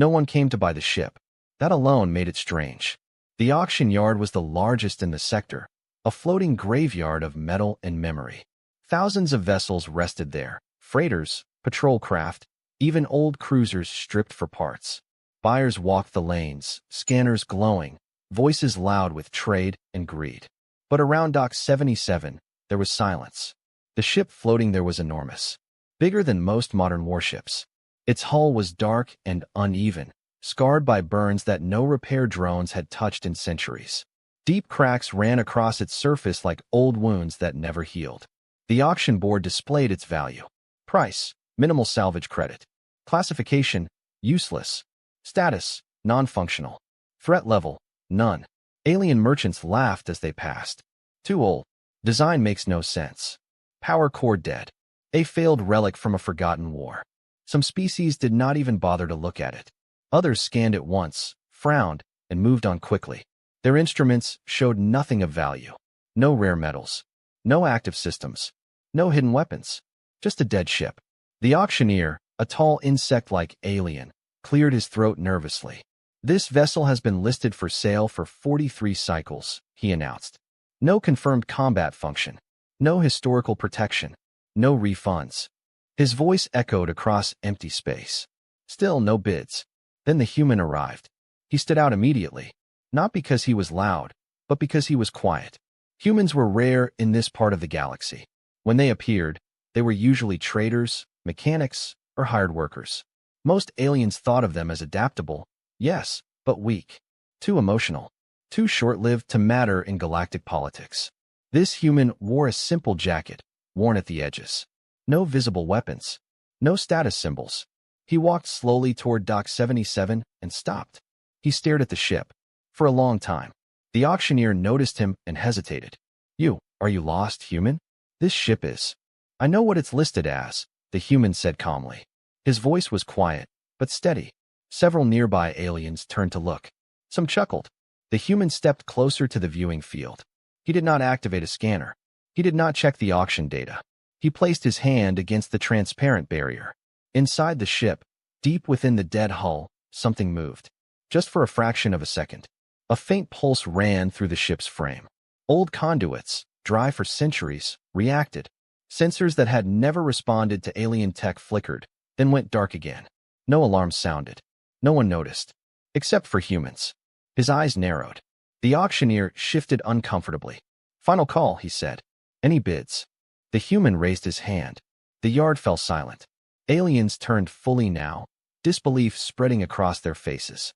No one came to buy the ship. That alone made it strange. The auction yard was the largest in the sector, a floating graveyard of metal and memory. Thousands of vessels rested there, freighters, patrol craft, even old cruisers stripped for parts. Buyers walked the lanes, scanners glowing, voices loud with trade and greed. But around Dock 77, there was silence. The ship floating there was enormous, bigger than most modern warships. Its hull was dark and uneven, scarred by burns that no repair drones had touched in centuries. Deep cracks ran across its surface like old wounds that never healed. The auction board displayed its value. Price, minimal salvage credit. Classification, useless. Status, non-functional. Threat level, none. Alien merchants laughed as they passed. Too old. Design makes no sense. Power core dead. A failed relic from a forgotten war. Some species did not even bother to look at it. Others scanned it once, frowned, and moved on quickly. Their instruments showed nothing of value. No rare metals. No active systems. No hidden weapons. Just a dead ship. The auctioneer, a tall insect-like alien, cleared his throat nervously. This vessel has been listed for sale for 43 cycles, he announced. No confirmed combat function. No historical protection. No refunds. His voice echoed across empty space. Still no bids. Then the human arrived. He stood out immediately, not because he was loud, but because he was quiet. Humans were rare in this part of the galaxy. When they appeared, they were usually traders, mechanics, or hired workers. Most aliens thought of them as adaptable, yes, but weak. Too emotional. Too short-lived to matter in galactic politics. This human wore a simple jacket, worn at the edges. No visible weapons. No status symbols. He walked slowly toward Dock 77 and stopped. He stared at the ship. For a long time. The auctioneer noticed him and hesitated. Are you lost, human? This ship is. I know what it's listed as, the human said calmly. His voice was quiet, but steady. Several nearby aliens turned to look. Some chuckled. The human stepped closer to the viewing field. He did not activate a scanner. He did not check the auction data. He placed his hand against the transparent barrier. Inside the ship, deep within the dead hull, something moved. Just for a fraction of a second. A faint pulse ran through the ship's frame. Old conduits, dry for centuries, reacted. Sensors that had never responded to alien tech flickered, then went dark again. No alarms sounded. No one noticed. Except for humans. His eyes narrowed. The auctioneer shifted uncomfortably. Final call, he said. Any bids? The human raised his hand. The yard fell silent. Aliens turned fully now, disbelief spreading across their faces.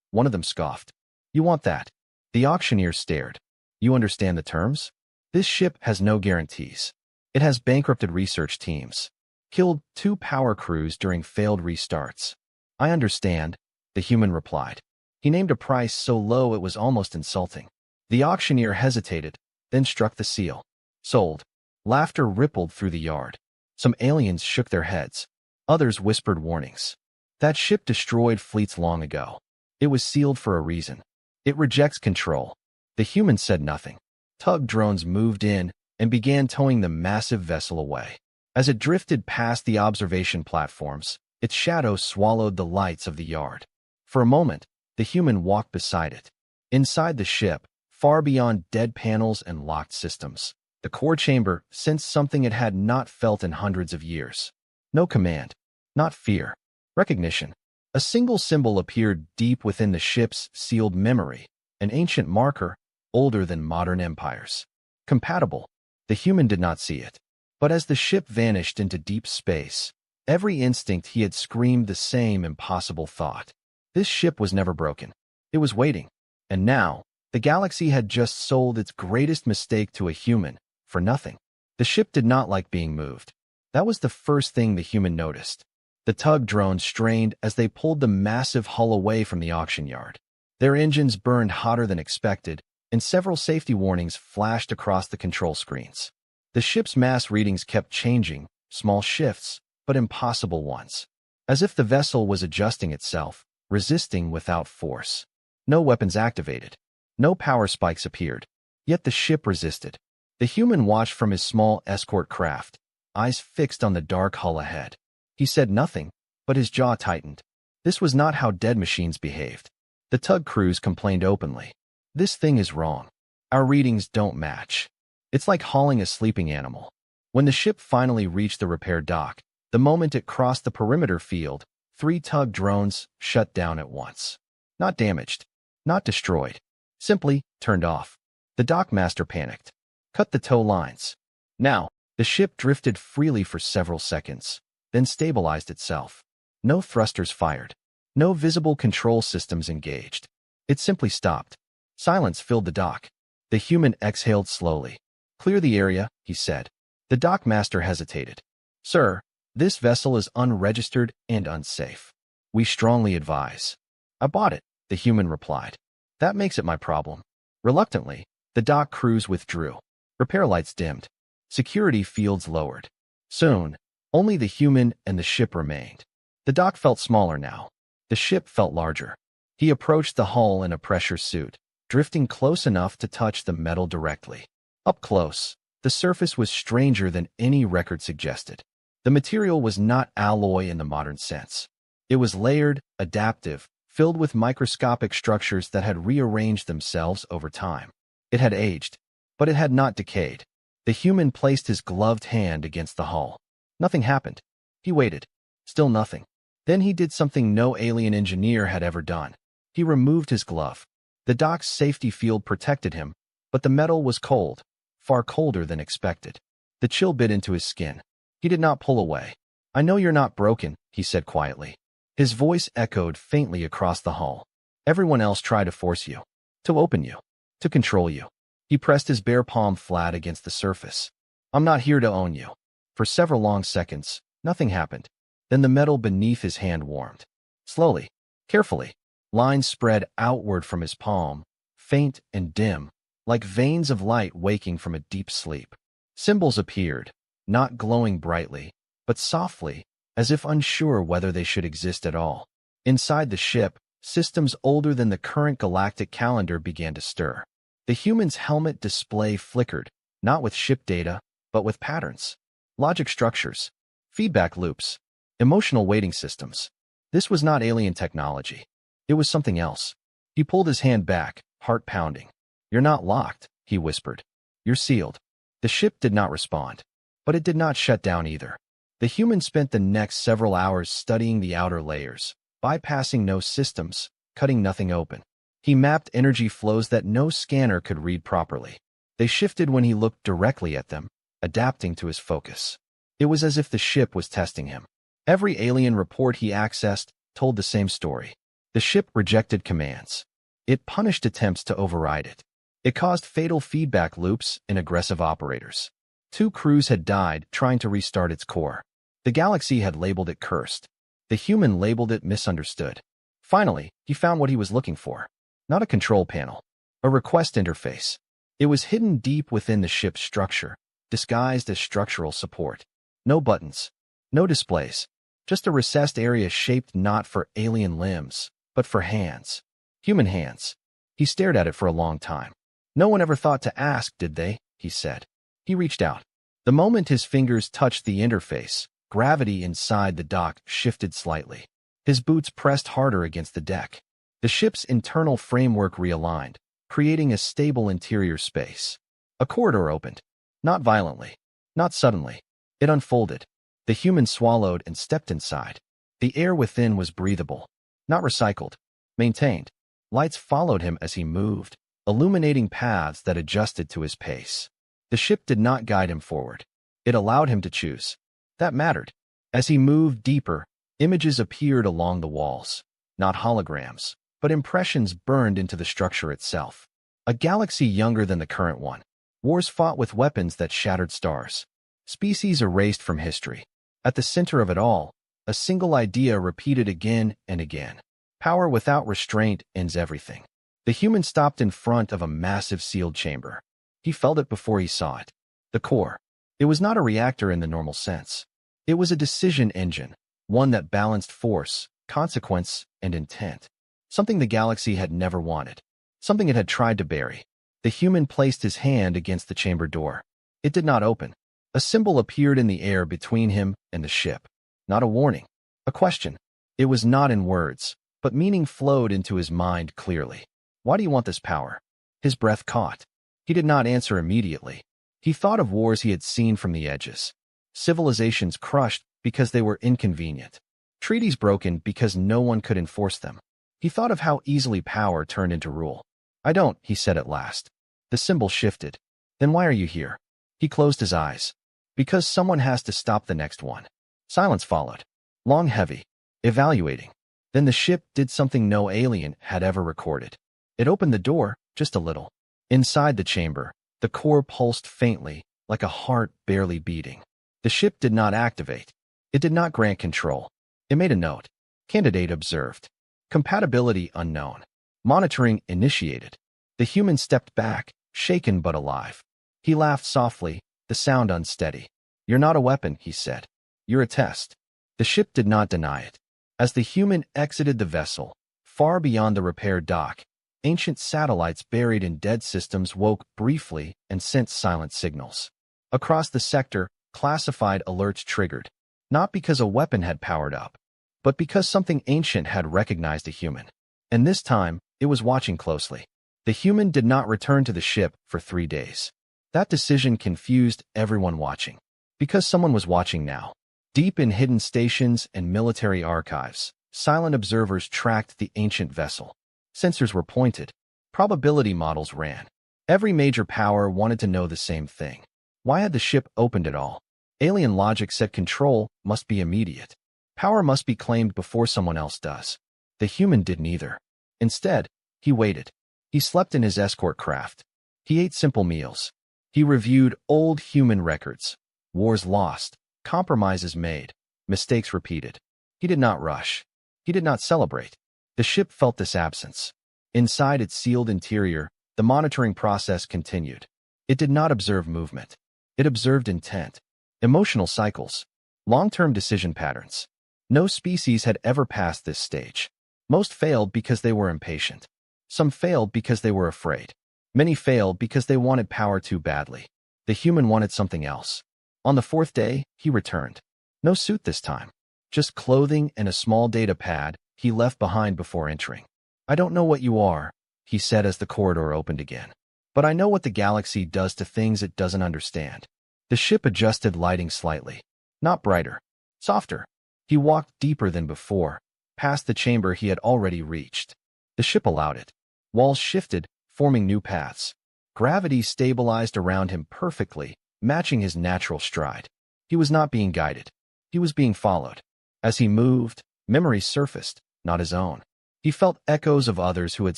One of them scoffed. You want that? The auctioneer stared. You understand the terms? This ship has no guarantees. It has bankrupted research teams. Killed 2 power crews during failed restarts. I understand, the human replied. He named a price so low it was almost insulting. The auctioneer hesitated, then struck the seal. Sold. Laughter rippled through the yard. Some aliens shook their heads. Others whispered warnings. That ship destroyed fleets long ago. It was sealed for a reason. It rejects control. The human said nothing. Tug drones moved in and began towing the massive vessel away. As it drifted past the observation platforms, its shadow swallowed the lights of the yard. For a moment, the human walked beside it. Inside the ship, far beyond dead panels and locked systems, the core chamber sensed something it had not felt in hundreds of years. No command. Not fear. Recognition. A single symbol appeared deep within the ship's sealed memory, an ancient marker, older than modern empires. Compatible. The human did not see it. But as the ship vanished into deep space, every instinct he had screamed the same impossible thought. This ship was never broken. It was waiting. And now, the galaxy had just sold its greatest mistake to a human, for nothing. The ship did not like being moved. That was the first thing the human noticed. The tug drones strained as they pulled the massive hull away from the auction yard. Their engines burned hotter than expected, and several safety warnings flashed across the control screens. The ship's mass readings kept changing, small shifts, but impossible ones. As if the vessel was adjusting itself, resisting without force. No weapons activated. No power spikes appeared. Yet the ship resisted. The human watched from his small escort craft, eyes fixed on the dark hull ahead. He said nothing, but his jaw tightened. This was not how dead machines behaved. The tug crews complained openly. This thing is wrong. Our readings don't match. It's like hauling a sleeping animal. When the ship finally reached the repair dock, the moment it crossed the perimeter field, 3 tug drones shut down at once. Not damaged, not destroyed, simply turned off. The dockmaster panicked. Cut the tow lines. Now, the ship drifted freely for several seconds, then stabilized itself. No thrusters fired. No visible control systems engaged. It simply stopped. Silence filled the dock. The human exhaled slowly. Clear the area, he said. The dockmaster hesitated. Sir, this vessel is unregistered and unsafe. We strongly advise. I bought it, the human replied. That makes it my problem. Reluctantly, the dock crews withdrew. Repair lights dimmed. Security fields lowered. Soon, only the human and the ship remained. The dock felt smaller now. The ship felt larger. He approached the hull in a pressure suit, drifting close enough to touch the metal directly. Up close, the surface was stranger than any record suggested. The material was not alloy in the modern sense. It was layered, adaptive, filled with microscopic structures that had rearranged themselves over time. It had aged, but it had not decayed. The human placed his gloved hand against the hull. Nothing happened. He waited. Still nothing. Then he did something no alien engineer had ever done. He removed his glove. The dock's safety field protected him, but the metal was cold, far colder than expected. The chill bit into his skin. He did not pull away. I know you're not broken, he said quietly. His voice echoed faintly across the hull. Everyone else tried to force you, to open you, to control you. He pressed his bare palm flat against the surface. I'm not here to own you. For several long seconds, nothing happened. Then the metal beneath his hand warmed. Slowly, carefully, lines spread outward from his palm, faint and dim, like veins of light waking from a deep sleep. Symbols appeared, not glowing brightly, but softly, as if unsure whether they should exist at all. Inside the ship, systems older than the current galactic calendar began to stir. The human's helmet display flickered, not with ship data, but with patterns. Logic structures, feedback loops, emotional weighting systems. This was not alien technology. It was something else. He pulled his hand back, heart pounding. You're not locked, he whispered. You're sealed. The ship did not respond, but it did not shut down either. The human spent the next several hours studying the outer layers, bypassing no systems, cutting nothing open. He mapped energy flows that no scanner could read properly. They shifted when he looked directly at them, adapting to his focus. It was as if the ship was testing him. Every alien report he accessed told the same story. The ship rejected commands. It punished attempts to override it. It caused fatal feedback loops in aggressive operators. 2 crews had died trying to restart its core. The galaxy had labeled it cursed. The human labeled it misunderstood. Finally, he found what he was looking for. Not a control panel. A request interface. It was hidden deep within the ship's structure, disguised as structural support. No buttons. No displays. Just a recessed area shaped not for alien limbs, but for hands. Human hands. He stared at it for a long time. No one ever thought to ask, did they? He said. He reached out. The moment his fingers touched the interface, gravity inside the dock shifted slightly. His boots pressed harder against the deck. The ship's internal framework realigned, creating a stable interior space. A corridor opened. Not violently. Not suddenly. It unfolded. The human swallowed and stepped inside. The air within was breathable. Not recycled. Maintained. Lights followed him as he moved, illuminating paths that adjusted to his pace. The ship did not guide him forward. It allowed him to choose. That mattered. As he moved deeper, images appeared along the walls. Not holograms, but impressions burned into the structure itself. A galaxy younger than the current one. Wars fought with weapons that shattered stars. Species erased from history. At the center of it all, a single idea repeated again and again. Power without restraint ends everything. The human stopped in front of a massive sealed chamber. He felt it before he saw it. The core. It was not a reactor in the normal sense. It was a decision engine, one that balanced force, consequence, and intent. Something the galaxy had never wanted. Something it had tried to bury. The human placed his hand against the chamber door. It did not open. A symbol appeared in the air between him and the ship. Not a warning. A question. It was not in words, but meaning flowed into his mind clearly. Why do you want this power? His breath caught. He did not answer immediately. He thought of wars he had seen from the edges. Civilizations crushed because they were inconvenient. Treaties broken because no one could enforce them. He thought of how easily power turned into rule. I don't, he said at last. The symbol shifted. Then why are you here? He closed his eyes. Because someone has to stop the next one. Silence followed. Long, heavy. Evaluating. Then the ship did something no alien had ever recorded. It opened the door, just a little. Inside the chamber, the core pulsed faintly, like a heart barely beating. The ship did not activate. It did not grant control. It made a note. Candidate observed. Compatibility unknown. Monitoring initiated. The human stepped back, shaken but alive. He laughed softly, the sound unsteady. You're not a weapon, he said. You're a test. The ship did not deny it. As the human exited the vessel, far beyond the repair dock, ancient satellites buried in dead systems woke briefly and sent silent signals. Across the sector, classified alerts triggered, not because a weapon had powered up, but because something ancient had recognized a human. And this time, it was watching closely. The human did not return to the ship for 3 days. That decision confused everyone watching. Because someone was watching now. Deep in hidden stations and military archives, silent observers tracked the ancient vessel. Sensors were pointed. Probability models ran. Every major power wanted to know the same thing. Why had the ship opened at all? Alien logic said control must be immediate. Power must be claimed before someone else does. The human did neither. Instead, he waited. He slept in his escort craft. He ate simple meals. He reviewed old human records. Wars lost. Compromises made. Mistakes repeated. He did not rush. He did not celebrate. The ship felt this absence. Inside its sealed interior, the monitoring process continued. It did not observe movement. It observed intent, emotional cycles, long-term decision patterns. No species had ever passed this stage. Most failed because they were impatient. Some failed because they were afraid. Many failed because they wanted power too badly. The human wanted something else. On the 4th day, he returned. No suit this time. Just clothing and a small data pad he left behind before entering. I don't know what you are, he said as the corridor opened again. But I know what the galaxy does to things it doesn't understand. The ship adjusted lighting slightly. Not brighter. Softer. He walked deeper than before, past the chamber he had already reached. The ship allowed it. Walls shifted, forming new paths. Gravity stabilized around him perfectly, matching his natural stride. He was not being guided. He was being followed. As he moved, memories surfaced, not his own. He felt echoes of others who had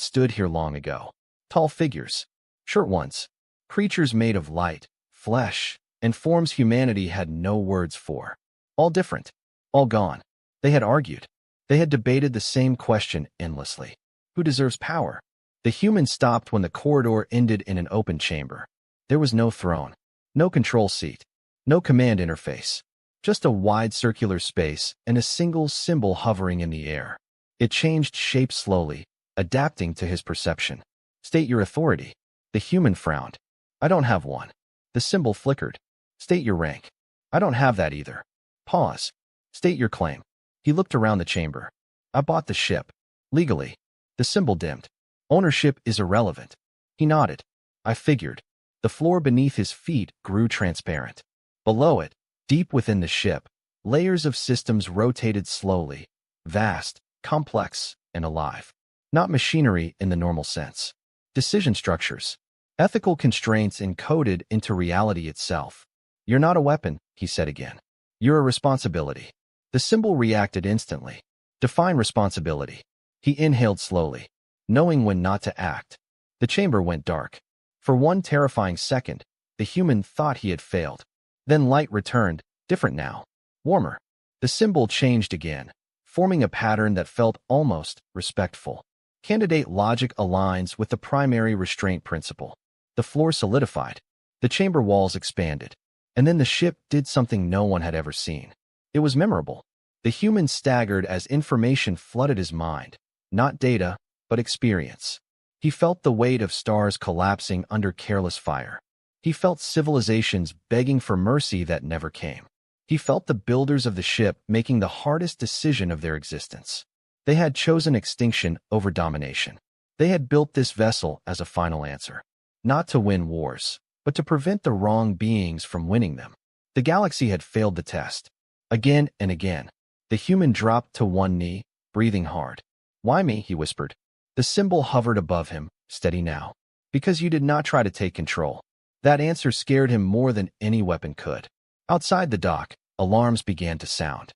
stood here long ago. Tall figures. Short ones. Creatures made of light, flesh, and forms humanity had no words for. All different. All gone. They had argued. They had debated the same question endlessly. Who deserves power? The human stopped when the corridor ended in an open chamber. There was no throne. No control seat. No command interface. Just a wide circular space and a single symbol hovering in the air. It changed shape slowly, adapting to his perception. State your authority. The human frowned. I don't have one. The symbol flickered. State your rank. I don't have that either. Pause. State your claim. He looked around the chamber. I bought the ship. Legally. The symbol dimmed. Ownership is irrelevant. He nodded. I figured. The floor beneath his feet grew transparent. Below it, deep within the ship, layers of systems rotated slowly, vast, complex, and alive. Not machinery in the normal sense. Decision structures. Ethical constraints encoded into reality itself. You're not a weapon, he said again. You're a responsibility. The symbol reacted instantly. Define responsibility. He inhaled slowly, knowing when not to act. The chamber went dark. For one terrifying second, the human thought he had failed. Then light returned, different now. Warmer. The symbol changed again, forming a pattern that felt almost respectful. Candidate logic aligns with the primary restraint principle. The floor solidified. The chamber walls expanded. And then the ship did something no one had ever seen. It was memorable. The human staggered as information flooded his mind. Not data, but experience. He felt the weight of stars collapsing under careless fire. He felt civilizations begging for mercy that never came. He felt the builders of the ship making the hardest decision of their existence. They had chosen extinction over domination. They had built this vessel as a final answer, not to win wars, but to prevent the wrong beings from winning them. The galaxy had failed the test. Again and again, the human dropped to one knee, breathing hard. "Why me?" he whispered. The symbol hovered above him, steady now. "Because you did not try to take control." That answer scared him more than any weapon could. Outside the dock, alarms began to sound.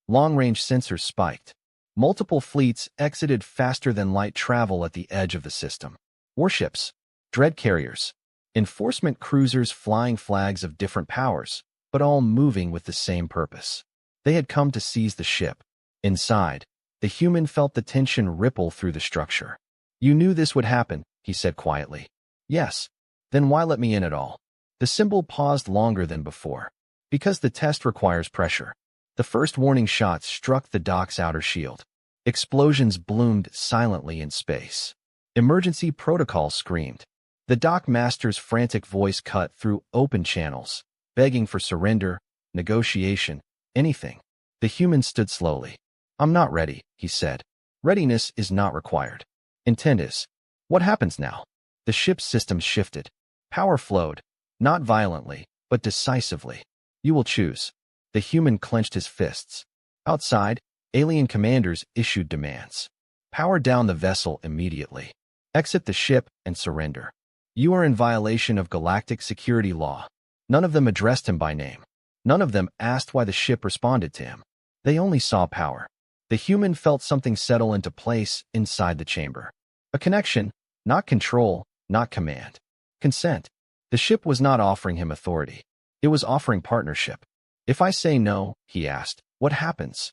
Long-range sensors spiked. Multiple fleets exited faster than light travel at the edge of the system. Warships, dread carriers, enforcement cruisers flying flags of different powers, but all moving with the same purpose. They had come to seize the ship. Inside, the human felt the tension ripple through the structure. "You knew this would happen," he said quietly. "Yes. Then why let me in at all?" The symbol paused longer than before. "Because the test requires pressure." The first warning shots struck the dock's outer shield. Explosions bloomed silently in space. Emergency protocol screamed. The dock master's frantic voice cut through open channels, begging for surrender, negotiation, anything. The human stood slowly. "I'm not ready," he said. "Readiness is not required. Intent is." "What happens now?" The ship's systems shifted. Power flowed, not violently, but decisively. "You will choose." The human clenched his fists. Outside, alien commanders issued demands. "Power down the vessel immediately. Exit the ship and surrender. You are in violation of galactic security law." None of them addressed him by name. None of them asked why the ship responded to him. They only saw power. The human felt something settle into place inside the chamber. A connection, not control, not command. Consent. The ship was not offering him authority. It was offering partnership. "If I say no," he asked, "what happens?"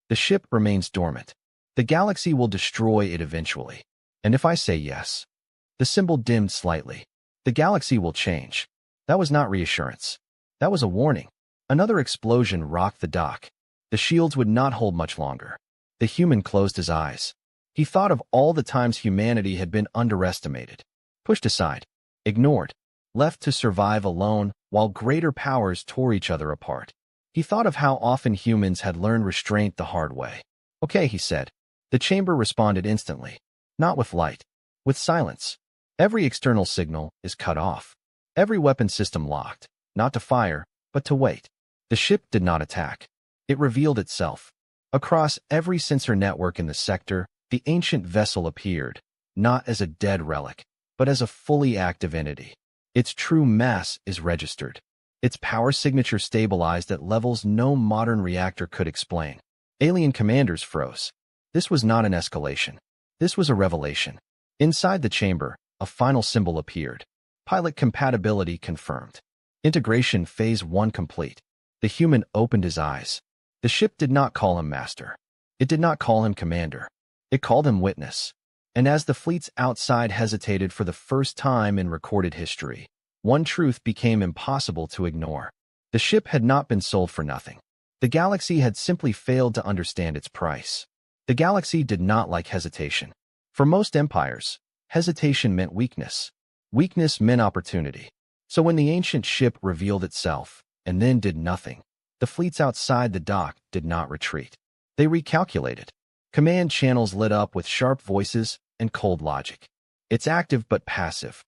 "The ship remains dormant. The galaxy will destroy it eventually. And if I say yes?" The symbol dimmed slightly. "The galaxy will change." That was not reassurance. That was a warning. Another explosion rocked the dock. The shields would not hold much longer. The human closed his eyes. He thought of all the times humanity had been underestimated, pushed aside, ignored, left to survive alone while greater powers tore each other apart. He thought of how often humans had learned restraint the hard way. "Okay," he said. The chamber responded instantly. Not with light, with silence. Every external signal is cut off. Every weapon system locked, not to fire, but to wait. The ship did not attack. It revealed itself. Across every sensor network in the sector, the ancient vessel appeared, not as a dead relic, but as a fully active entity. Its true mass is registered. Its power signature stabilized at levels no modern reactor could explain. Alien commanders froze. This was not an escalation. This was a revelation. Inside the chamber, a final symbol appeared. Pilot compatibility confirmed. Integration phase 1 complete. The human opened his eyes. The ship did not call him master. It did not call him commander. It called him witness. And as the fleets outside hesitated for the first time in recorded history, one truth became impossible to ignore. The ship had not been sold for nothing. The galaxy had simply failed to understand its price. The galaxy did not like hesitation. For most empires, hesitation meant weakness. Weakness meant opportunity. So when the ancient ship revealed itself, and then did nothing, the fleets outside the dock did not retreat. They recalculated. Command channels lit up with sharp voices and cold logic. It's active but passive.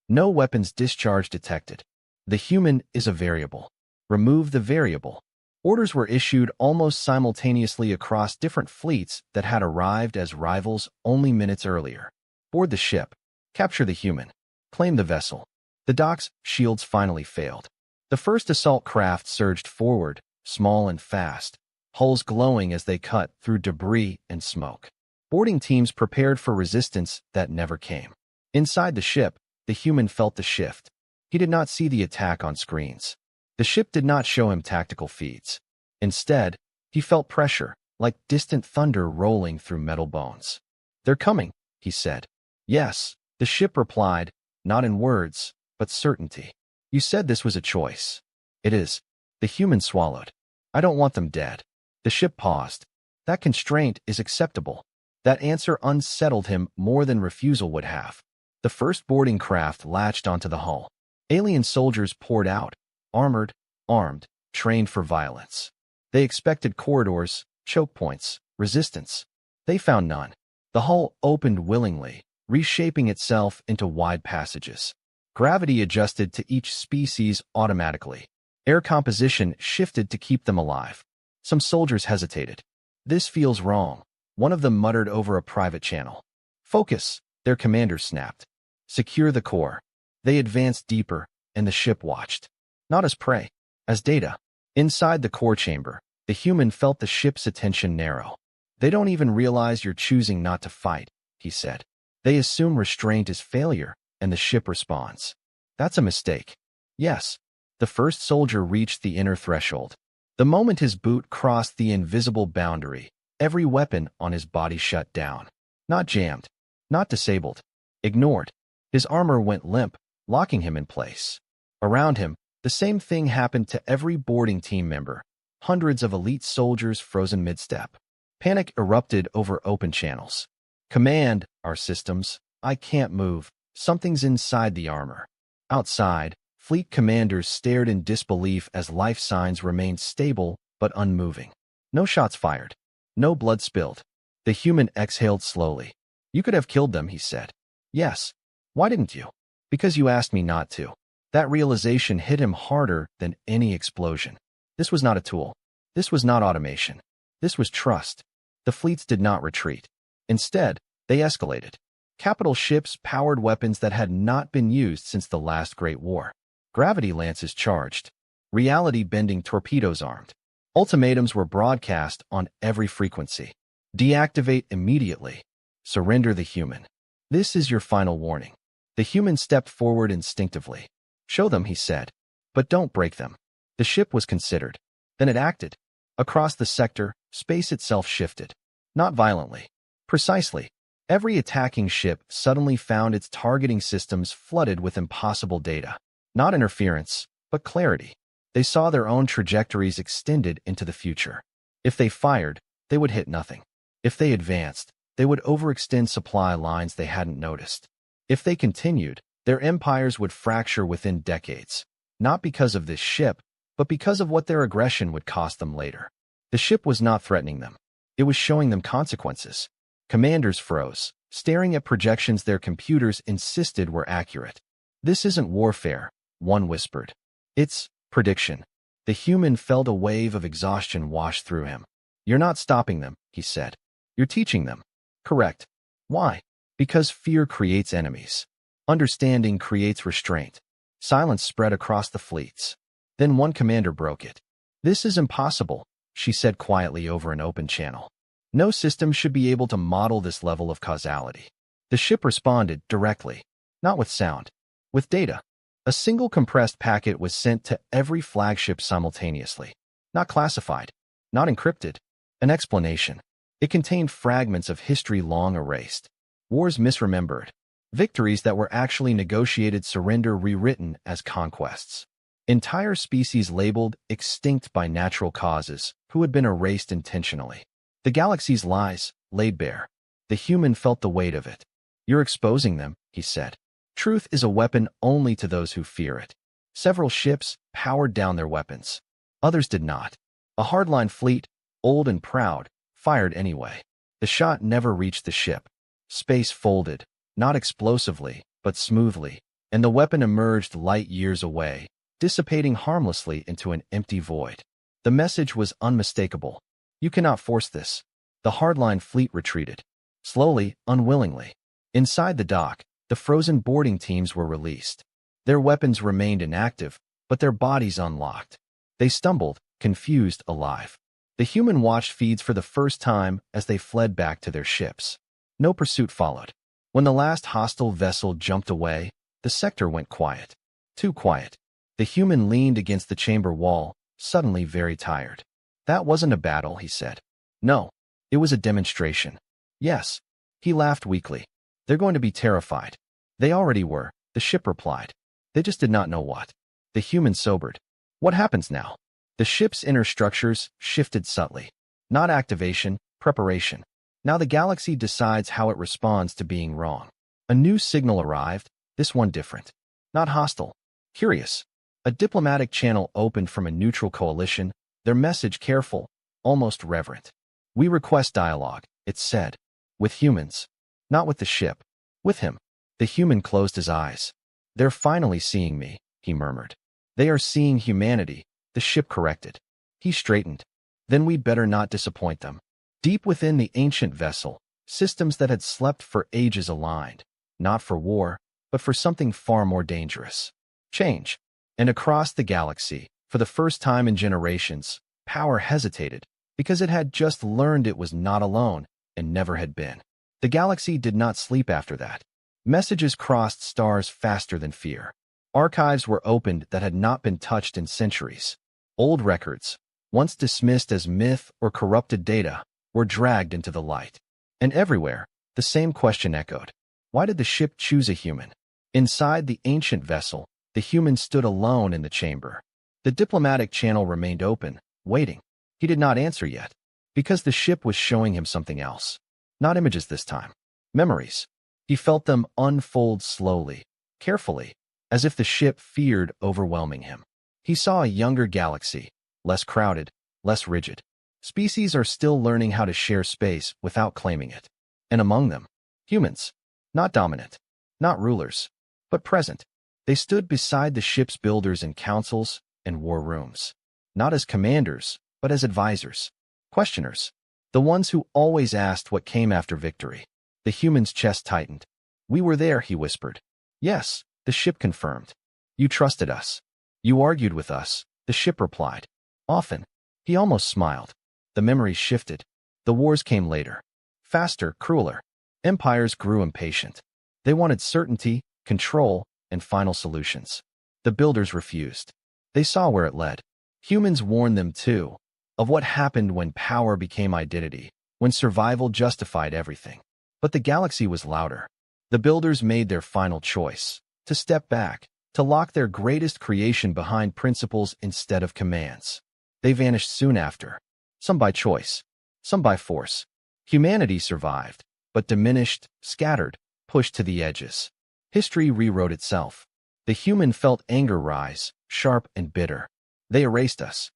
No weapons discharge detected. The human is a variable. Remove the variable. Orders were issued almost simultaneously across different fleets that had arrived as rivals only minutes earlier. Board the ship. Capture the human. Claim the vessel. The dock's shields finally failed. The first assault craft surged forward, small and fast, hulls glowing as they cut through debris and smoke. Boarding teams prepared for resistance that never came. Inside the ship, the human felt the shift. He did not see the attack on screens. The ship did not show him tactical feeds. Instead, he felt pressure, like distant thunder rolling through metal bones. "They're coming," he said. "Yes," the ship replied, not in words, but certainty. "You said this was a choice." "It is." The human swallowed. "I don't want them dead." The ship paused. That constraint is acceptable. That answer unsettled him more than refusal would have. The first boarding craft latched onto the hull. Alien soldiers poured out, armored, armed, trained for violence. They expected corridors, choke points, resistance. They found none. The hull opened willingly, reshaping itself into wide passages. Gravity adjusted to each species automatically. Air composition shifted to keep them alive. Some soldiers hesitated. "This feels wrong," one of them muttered over a private channel. "Focus," their commander snapped. "Secure the core." They advanced deeper, and the ship watched. Not as prey, as data. Inside the core chamber, the human felt the ship's attention narrow. "They don't even realize you're choosing not to fight," he said. "They assume restraint is failure, and the ship responds. That's a mistake." "Yes." The first soldier reached the inner threshold. The moment his boot crossed the invisible boundary, every weapon on his body shut down. Not jammed, not disabled, ignored. His armor went limp, locking him in place. Around him, the same thing happened to every boarding team member. Hundreds of elite soldiers frozen mid-step. Panic erupted over open channels. "Command, our systems. I can't move. Something's inside the armor." Outside, fleet commanders stared in disbelief as life signs remained stable but unmoving. No shots fired. No blood spilled. The human exhaled slowly. "You could have killed them," he said. "Yes. Why didn't you?" "Because you asked me not to." That realization hit him harder than any explosion. This was not a tool. This was not automation. This was trust. The fleets did not retreat. Instead, they escalated. Capital ships powered weapons that had not been used since the last Great War. Gravity lances charged. Reality-bending torpedoes armed. Ultimatums were broadcast on every frequency. "Deactivate immediately. Surrender the human. This is your final warning." The human stepped forward instinctively. "Show them," he said. "But don't break them." The ship was considered. Then it acted. Across the sector, space itself shifted. Not violently. Precisely. Every attacking ship suddenly found its targeting systems flooded with impossible data. Not interference, but clarity. They saw their own trajectories extended into the future. If they fired, they would hit nothing. If they advanced, they would overextend supply lines they hadn't noticed. If they continued, their empires would fracture within decades. Not because of this ship, but because of what their aggression would cost them later. The ship was not threatening them. It was showing them consequences. Commanders froze, staring at projections their computers insisted were accurate. "This isn't warfare," one whispered. "It's prediction." The human felt a wave of exhaustion wash through him. "You're not stopping them," he said. "You're teaching them." "Correct." "Why?" "Because fear creates enemies. Understanding creates restraint." Silence spread across the fleets. Then one commander broke it. "This is impossible," she said quietly over an open channel. "No system should be able to model this level of causality." The ship responded directly, not with sound, with data. A single compressed packet was sent to every flagship simultaneously. Not classified, not encrypted. An explanation. It contained fragments of history long erased. Wars misremembered. Victories that were actually negotiated, surrender rewritten as conquests. Entire species labeled extinct by natural causes who had been erased intentionally. The galaxy's lies laid bare. The human felt the weight of it. "You're exposing them," he said. "Truth is a weapon only to those who fear it." Several ships powered down their weapons. Others did not. A hardline fleet, old and proud, fired anyway. The shot never reached the ship. Space folded, not explosively, but smoothly, and the weapon emerged light years away, dissipating harmlessly into an empty void. The message was unmistakable. "You cannot force this." The hardline fleet retreated. Slowly, unwillingly. Inside the dock, the frozen boarding teams were released. Their weapons remained inactive, but their bodies unlocked. They stumbled, confused, alive. The human watched feeds for the first time as they fled back to their ships. No pursuit followed. When the last hostile vessel jumped away, the sector went quiet. Too quiet. The human leaned against the chamber wall, suddenly very tired. "That wasn't a battle," he said. "No. It was a demonstration." "Yes." He laughed weakly. "They're going to be terrified." "They already were," the ship replied. "They just did not know what." The human sobered. "What happens now?" The ship's inner structures shifted subtly. Not activation, preparation. Now the galaxy decides how it responds to being wrong. A new signal arrived, this one different. Not hostile. Curious. A diplomatic channel opened from a neutral coalition, their message careful, almost reverent. "We request dialogue," it said. "With humans. Not with the ship. With him." The human closed his eyes. "They're finally seeing me," he murmured. "They are seeing humanity," the ship corrected. He straightened. "Then we'd better not disappoint them." Deep within the ancient vessel, systems that had slept for ages aligned, not for war, but for something far more dangerous. Change. And across the galaxy, for the first time in generations, power hesitated, because it had just learned it was not alone, and never had been. The galaxy did not sleep after that. Messages crossed stars faster than fear. Archives were opened that had not been touched in centuries. Old records, once dismissed as myth or corrupted data, were dragged into the light. And everywhere, the same question echoed. Why did the ship choose a human? Inside the ancient vessel, the human stood alone in the chamber. The diplomatic channel remained open, waiting. He did not answer yet, because the ship was showing him something else. Not images this time. Memories. He felt them unfold slowly, carefully, as if the ship feared overwhelming him. He saw a younger galaxy, less crowded, less rigid. Species are still learning how to share space without claiming it. And among them, humans. Not dominant, not rulers, but present. They stood beside the ship's builders in councils and war rooms. Not as commanders, but as advisors. Questioners. The ones who always asked what came after victory. The human's chest tightened. "We were there," he whispered. "Yes," the ship confirmed. "You trusted us. You argued with us," the ship replied. "Often." He almost smiled. The memories shifted. The wars came later. Faster, crueler. Empires grew impatient. They wanted certainty, control, and final solutions. The builders refused. They saw where it led. Humans warned them, too, of what happened when power became identity, when survival justified everything. But the galaxy was louder. The builders made their final choice, to step back, to lock their greatest creation behind principles instead of commands. They vanished soon after, some by choice, some by force. Humanity survived, but diminished, scattered, pushed to the edges. History rewrote itself. The human felt anger rise, sharp and bitter. "They erased us.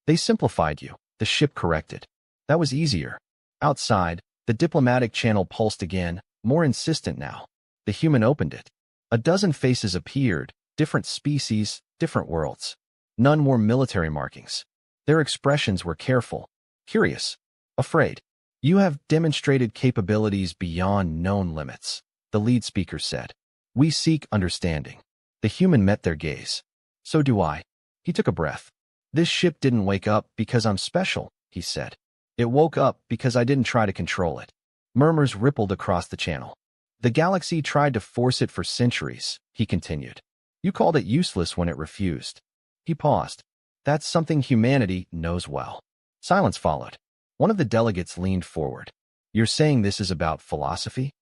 They simplified you," the ship corrected. That was easier. Outside, the diplomatic channel pulsed again, more insistent now. The human opened it. A dozen faces appeared, different species, different worlds. None wore military markings. Their expressions were careful, curious, afraid. "You have demonstrated capabilities beyond known limits," the lead speaker said. "We seek understanding." The human met their gaze. "So do I." He took a breath. "This ship didn't wake up because I'm special," he said. "It woke up because I didn't try to control it." Murmurs rippled across the channel. "The galaxy tried to force it for centuries," he continued. "You called it useless when it refused." He paused. "That's something humanity knows well." Silence followed. One of the delegates leaned forward. "You're saying this is about philosophy?"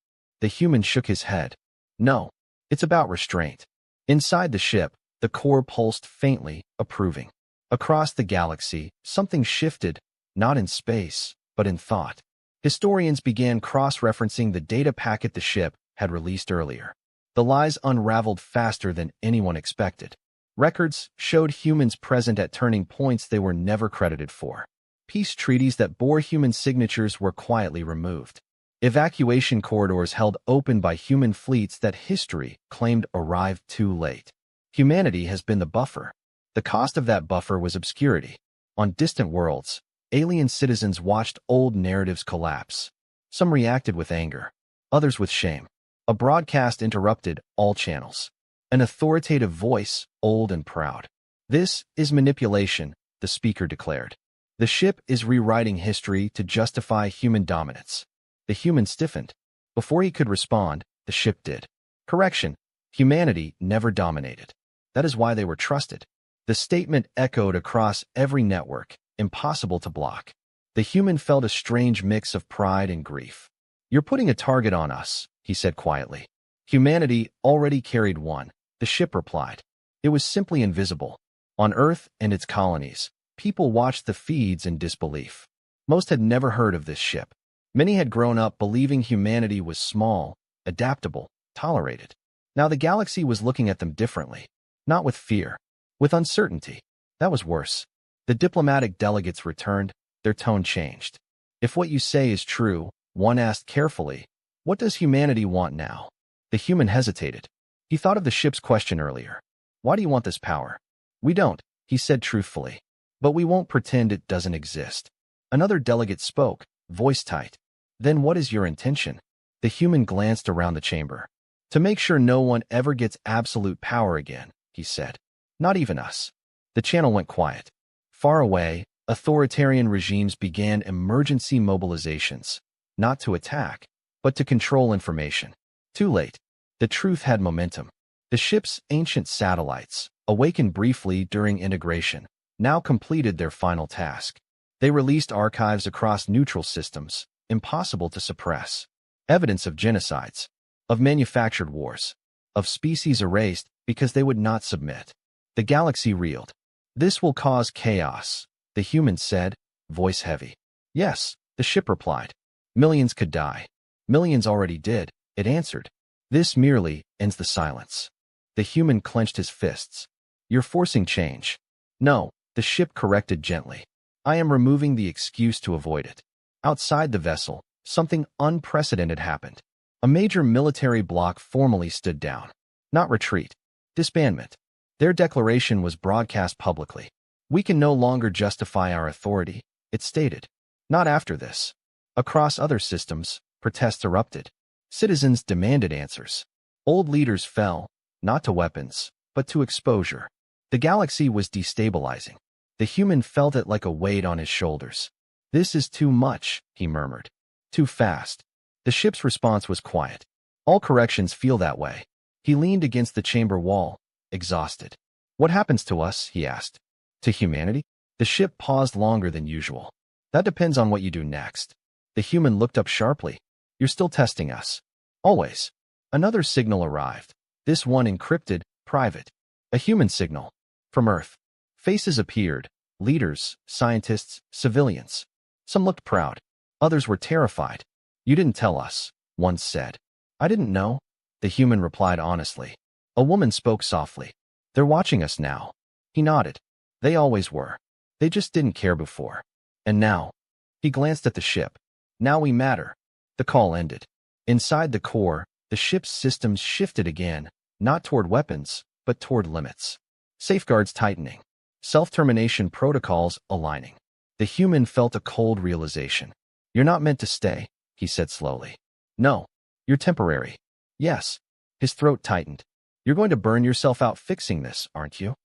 The human shook his head. "No, it's about restraint." Inside the ship, the core pulsed faintly, approving. Across the galaxy, something shifted, not in space, but in thought. Historians began cross-referencing the data packet the ship had released earlier. The lies unraveled faster than anyone expected. Records showed humans present at turning points they were never credited for. Peace treaties that bore human signatures were quietly removed. Evacuation corridors held open by human fleets that history claimed arrived too late. Humanity has been the buffer. The cost of that buffer was obscurity. On distant worlds, alien citizens watched old narratives collapse. Some reacted with anger, others with shame. A broadcast interrupted all channels. An authoritative voice, old and proud. "This is manipulation," the speaker declared. "The ship is rewriting history to justify human dominance." The human stiffened. Before he could respond, the ship did. "Correction. Humanity never dominated. That is why they were trusted." The statement echoed across every network, impossible to block. The human felt a strange mix of pride and grief. "You're putting a target on us," he said quietly. "Humanity already carried one," the ship replied. "It was simply invisible. On Earth and its colonies, people watched the feeds in disbelief. Most had never heard of this ship. Many had grown up believing humanity was small, adaptable, tolerated. Now the galaxy was looking at them differently, not with fear, With uncertainty. That was worse. The diplomatic delegates returned, their tone changed. If what you say is true, one asked carefully, what does humanity want now? The human hesitated. He thought of the ship's question earlier. Why do you want this power? We don't, he said truthfully. But we won't pretend it doesn't exist. Another delegate spoke, voice tight. Then what is your intention? The human glanced around the chamber. To make sure no one ever gets absolute power again, he said. Not even us. The channel went quiet. Far away, authoritarian regimes began emergency mobilizations, not to attack, but to control information. Too late. The truth had momentum. The ship's ancient satellites, awakened briefly during integration, now completed their final task. They released archives across neutral systems, impossible to suppress. Evidence of genocides, of manufactured wars, of species erased because they would not submit. The galaxy reeled. This will cause chaos, the human said, voice heavy. Yes, the ship replied. Millions could die. Millions already did, it answered. This merely ends the silence. The human clenched his fists. You're forcing change. No, the ship corrected gently. I am removing the excuse to avoid it. Outside the vessel, something unprecedented happened. A major military bloc formally stood down. Not retreat. Disbandment. Their declaration was broadcast publicly. We can no longer justify our authority, it stated. Not after this. Across other systems, protests erupted. Citizens demanded answers. Old leaders fell, not to weapons, but to exposure. The galaxy was destabilizing. The human felt it like a weight on his shoulders. This is too much, he murmured. Too fast. The ship's response was quiet. All corrections feel that way. He leaned against the chamber wall, exhausted. What happens to us, he asked. To humanity? The ship paused longer than usual. That depends on what you do next. The human looked up sharply. You're still testing us. Always. Another signal arrived. This one encrypted, private. A human signal. From Earth. Faces appeared. Leaders, scientists, civilians. Some looked proud. Others were terrified. You didn't tell us, one said. I didn't know. The human replied honestly. A woman spoke softly. They're watching us now. He nodded. They always were. They just didn't care before. And now? He glanced at the ship. Now we matter. The call ended. Inside the core, the ship's systems shifted again, not toward weapons, but toward limits. Safeguards tightening. Self-termination protocols aligning. The human felt a cold realization. You're not meant to stay, he said slowly. No. You're temporary. Yes. His throat tightened. You're going to burn yourself out fixing this, aren't you?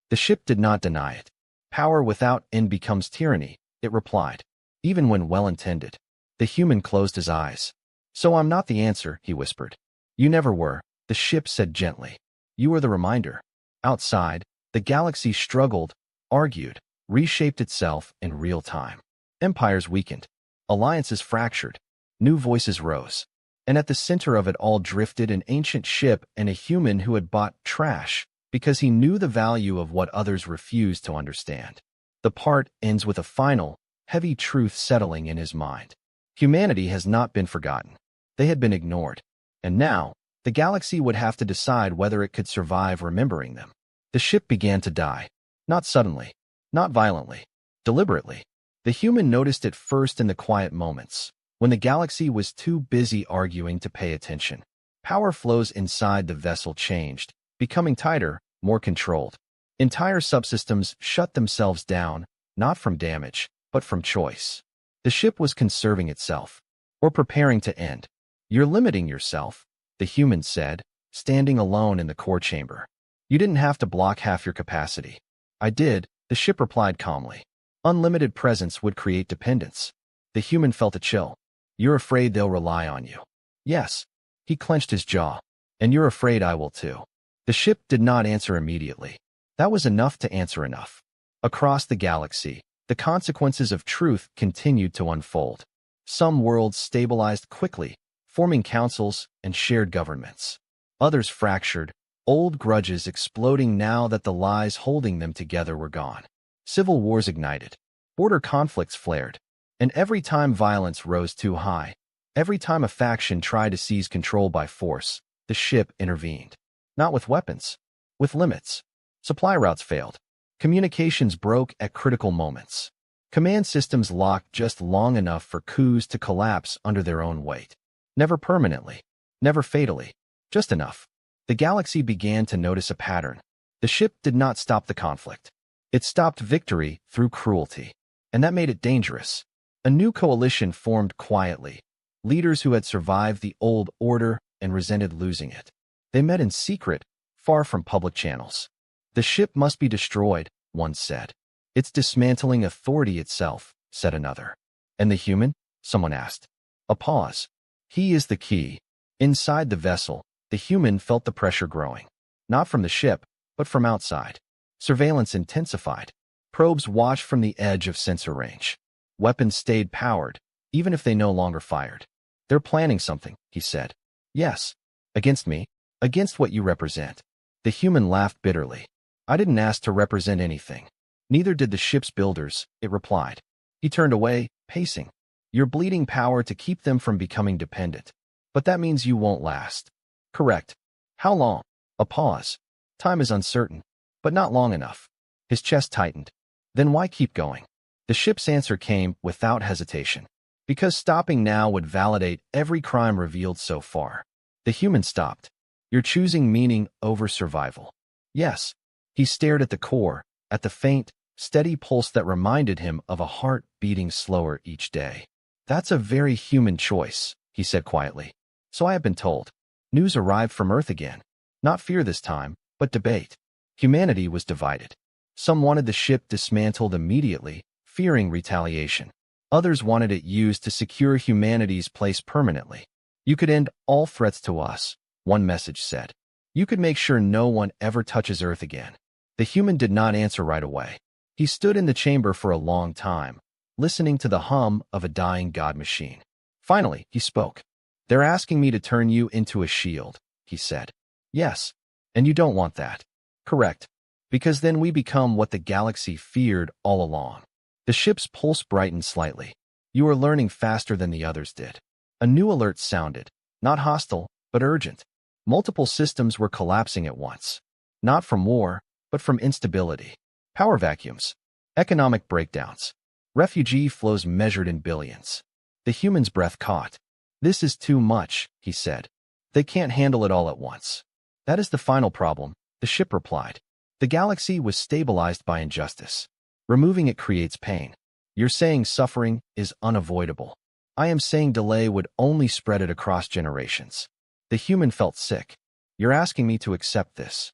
The ship did not deny it. Power without end becomes tyranny, it replied. Even when well-intended. The human closed his eyes. So I'm not the answer, he whispered. You never were, the ship said gently. You were the reminder. Outside, the galaxy struggled, argued, reshaped itself in real time. Empires weakened. Alliances fractured. New voices rose. And at the center of it all drifted an ancient ship and a human who had bought trash because he knew the value of what others refused to understand. The part ends with a final, heavy truth settling in his mind. Humanity has not been forgotten. They had been ignored. And now, the galaxy would have to decide whether it could survive remembering them. The ship began to die. Not suddenly. Not violently. Deliberately. The human noticed it first in the quiet moments, when the galaxy was too busy arguing to pay attention. Power flows inside the vessel changed, becoming tighter, more controlled. Entire subsystems shut themselves down, not from damage, but from choice. The ship was conserving itself, or preparing to end. You're limiting yourself, the human said, standing alone in the core chamber. You didn't have to block half your capacity. I did, the ship replied calmly. Unlimited presence would create dependence. The human felt a chill. You're afraid they'll rely on you. Yes. He clenched his jaw. And you're afraid I will too. The ship did not answer immediately. That was enough to answer enough. Across the galaxy, the consequences of truth continued to unfold. Some worlds stabilized quickly, forming councils and shared governments. Others fractured, old grudges exploding now that the lies holding them together were gone. Civil wars ignited. Border conflicts flared. And every time violence rose too high, every time a faction tried to seize control by force, the ship intervened. Not with weapons. With limits. Supply routes failed. Communications broke at critical moments. Command systems locked just long enough for crews to collapse under their own weight. Never permanently. Never fatally. Just enough. The galaxy began to notice a pattern. The ship did not stop the conflict. It stopped victory through cruelty. And that made it dangerous. A new coalition formed quietly. Leaders who had survived the old order and resented losing it. They met in secret, far from public channels. The ship must be destroyed, one said. It's dismantling authority itself, said another. And the human? Someone asked. A pause. He is the key. Inside the vessel, the human felt the pressure growing. Not from the ship, but from outside. Surveillance intensified. Probes watched from the edge of sensor range. Weapons stayed powered, even if they no longer fired. They're planning something, he said. Yes. Against me. Against what you represent. The human laughed bitterly. I didn't ask to represent anything. Neither did the ship's builders, it replied. He turned away, pacing. You're bleeding power to keep them from becoming dependent. But that means you won't last. Correct. How long? A pause. Time is uncertain, but not long enough. His chest tightened. Then why keep going? The ship's answer came without hesitation. Because stopping now would validate every crime revealed so far. The human stopped. You're choosing meaning over survival. Yes. He stared at the core, at the faint, steady pulse that reminded him of a heart beating slower each day. That's a very human choice, he said quietly. So I have been told. News arrived from Earth again. Not fear this time, but debate. Humanity was divided. Some wanted the ship dismantled immediately, fearing retaliation. Others wanted it used to secure humanity's place permanently. You could end all threats to us, one message said. You could make sure no one ever touches Earth again. The human did not answer right away. He stood in the chamber for a long time, listening to the hum of a dying god machine. Finally, he spoke. They're asking me to turn you into a shield, he said. Yes, and you don't want that. Correct. Because then we become what the galaxy feared all along. The ship's pulse brightened slightly. You are learning faster than the others did. A new alert sounded, not hostile, but urgent. Multiple systems were collapsing at once. Not from war, but from instability. Power vacuums. Economic breakdowns. Refugee flows measured in billions. The human's breath caught. This is too much, he said. They can't handle it all at once. That is the final problem, the ship replied. The galaxy was stabilized by injustice. Removing it creates pain. You're saying suffering is unavoidable. I am saying delay would only spread it across generations. The human felt sick. You're asking me to accept this.